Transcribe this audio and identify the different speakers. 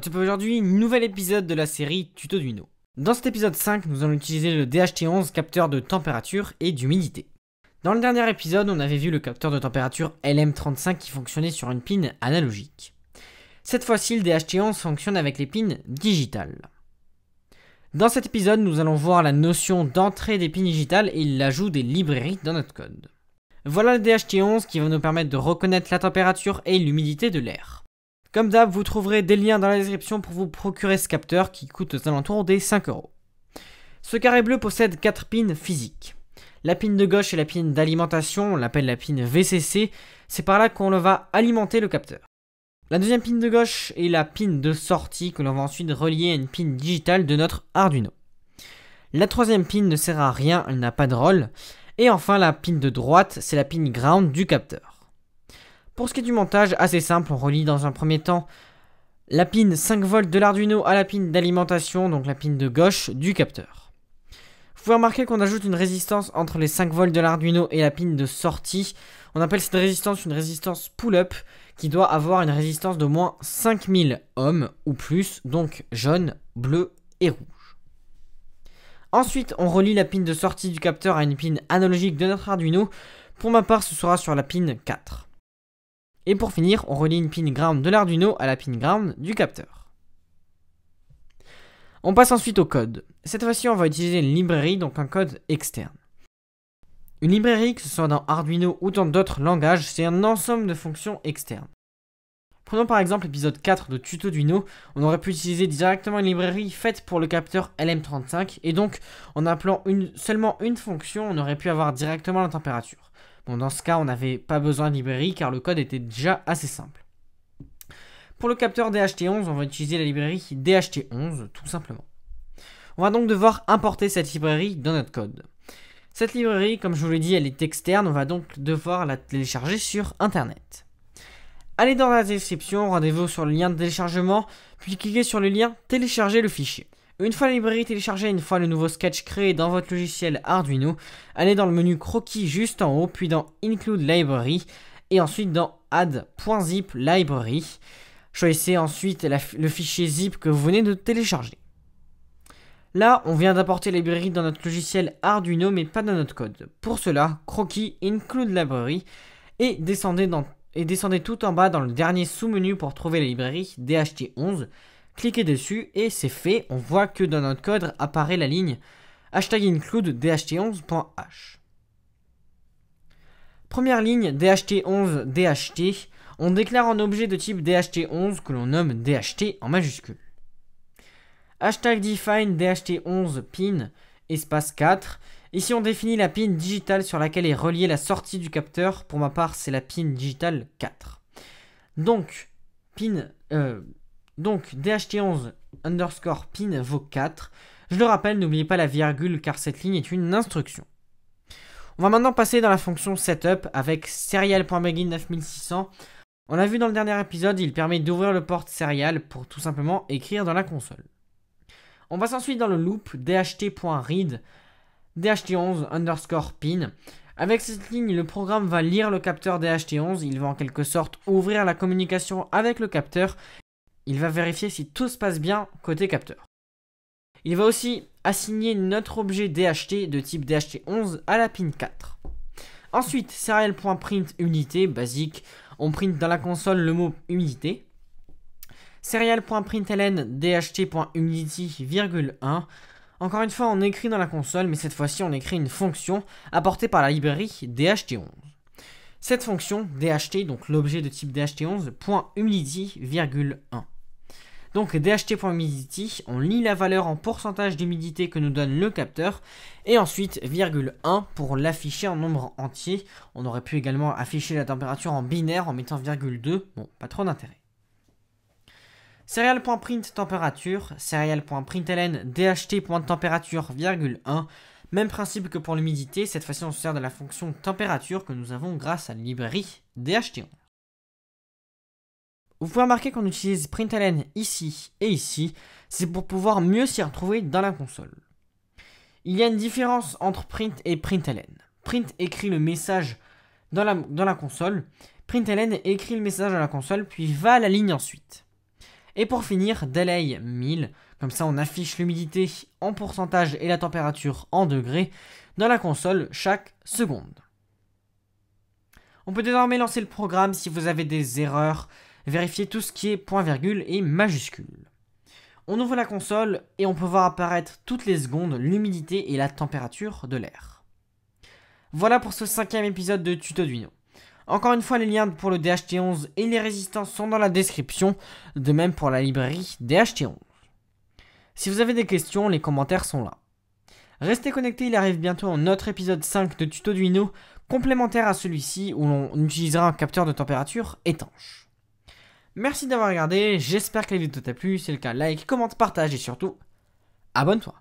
Speaker 1: What's up aujourd'hui, nouvel épisode de la série Tutoduino. Dans cet épisode 5, nous allons utiliser le DHT11 capteur de température et d'humidité. Dans le dernier épisode, on avait vu le capteur de température LM35 qui fonctionnait sur une pin analogique. Cette fois-ci, le DHT11 fonctionne avec les pins digitales. Dans cet épisode, nous allons voir la notion d'entrée des pins digitales et l'ajout des librairies dans notre code. Voilà le DHT11 qui va nous permettre de reconnaître la température et l'humidité de l'air. Comme d'hab, vous trouverez des liens dans la description pour vous procurer ce capteur qui coûte aux alentours des 5€. Ce carré bleu possède 4 pins physiques. La pin de gauche est la pin d'alimentation, on l'appelle la pin VCC, c'est par là qu'on va alimenter le capteur. La deuxième pin de gauche est la pin de sortie que l'on va ensuite relier à une pin digitale de notre Arduino. La troisième pin ne sert à rien, elle n'a pas de rôle. Et enfin la pin de droite, c'est la pin ground du capteur. Pour ce qui est du montage, assez simple, on relie dans un premier temps la pin 5V de l'Arduino à la pin d'alimentation, donc la pin de gauche du capteur. Vous pouvez remarquer qu'on ajoute une résistance entre les 5V de l'Arduino et la pin de sortie. On appelle cette résistance une résistance pull-up qui doit avoir une résistance d'au moins 5000 ohms ou plus, donc jaune, bleu et rouge. Ensuite, on relie la pin de sortie du capteur à une pin analogique de notre Arduino. Pour ma part, ce sera sur la pin 4. Et pour finir, on relie une pin ground de l'Arduino à la pin ground du capteur. On passe ensuite au code. Cette fois-ci, on va utiliser une librairie, donc un code externe. Une librairie, que ce soit dans Arduino ou dans d'autres langages, c'est un ensemble de fonctions externes. Prenons par exemple l'épisode 4 de Tutoduino, on aurait pu utiliser directement une librairie faite pour le capteur LM35, et donc en appelant seulement une fonction, on aurait pu avoir directement la température. Bon, dans ce cas, on n'avait pas besoin de librairie car le code était déjà assez simple. Pour le capteur DHT11, on va utiliser la librairie DHT11, tout simplement. On va donc devoir importer cette librairie dans notre code. Cette librairie, comme je vous l'ai dit, elle est externe, on va donc devoir la télécharger sur Internet. Allez dans la description, rendez-vous sur le lien de téléchargement, puis cliquez sur le lien « Télécharger le fichier ». Une fois la librairie téléchargée, une fois le nouveau sketch créé dans votre logiciel Arduino, allez dans le menu croquis juste en haut, puis dans Include Library, et ensuite dans Add.zip Library. Choisissez ensuite le fichier zip que vous venez de télécharger. Là, on vient d'apporter la librairie dans notre logiciel Arduino, mais pas dans notre code. Pour cela, croquis Include Library, et descendez tout en bas dans le dernier sous-menu pour trouver la librairie DHT11. Cliquez dessus et c'est fait, on voit que dans notre code apparaît la ligne #include DHT11.h. Première ligne DHT11 DHT, on déclare un objet de type DHT11 que l'on nomme DHT en majuscule. #define DHT11 pin espace 4, ici on définit la pin digitale sur laquelle est reliée la sortie du capteur, pour ma part c'est la pin digitale 4. Donc DHT11 underscore pin vaut 4. Je le rappelle, n'oubliez pas la virgule car cette ligne est une instruction. On va maintenant passer dans la fonction setup avec serial.begin 9600. On l'a vu dans le dernier épisode, il permet d'ouvrir le port serial pour tout simplement écrire dans la console. On passe ensuite dans le loop dht.read DHT11 underscore pin. Avec cette ligne, le programme va lire le capteur DHT11, il va en quelque sorte ouvrir la communication avec le capteur. Il va vérifier si tout se passe bien côté capteur. Il va aussi assigner notre objet DHT de type DHT11 à la pin 4. Ensuite, serial.print humidité, basique, on print dans la console le mot humidité. Serial.println DHT.humidity, ,1. Encore une fois, on écrit dans la console, mais cette fois-ci, on écrit une fonction apportée par la librairie DHT11. Cette fonction, DHT, donc l'objet de type DHT11, .humidity, ,1. Donc DHT.humidity, on lit la valeur en pourcentage d'humidité que nous donne le capteur, et ensuite, ,1 pour l'afficher en nombre entier. On aurait pu également afficher la température en binaire en mettant ,2, bon, pas trop d'intérêt. Serial.print température, serial.println DHT.température, ,1. Même principe que pour l'humidité, cette fois-ci on se sert de la fonction température que nous avons grâce à la librairie DHT11. Vous pouvez remarquer qu'on utilise println ici et ici, c'est pour pouvoir mieux s'y retrouver dans la console. Il y a une différence entre print et println. Print écrit le message dans la console, println écrit le message à la console puis va à la ligne ensuite. Et pour finir, Delay 1000, comme ça on affiche l'humidité en pourcentage et la température en degrés dans la console chaque seconde. On peut désormais lancer le programme si vous avez des erreurs, vérifier tout ce qui est point virgule et majuscule. On ouvre la console et on peut voir apparaître toutes les secondes l'humidité et la température de l'air. Voilà pour ce 5e épisode de Tutoduino. Encore une fois, les liens pour le DHT11 et les résistances sont dans la description, de même pour la librairie DHT11. Si vous avez des questions, les commentaires sont là. Restez connectés, il arrive bientôt un autre épisode 5 de Tutoduino, complémentaire à celui-ci où l'on utilisera un capteur de température étanche. Merci d'avoir regardé, j'espère que la vidéo t'a plu, si c'est le cas, like, commente, partage et surtout, abonne-toi.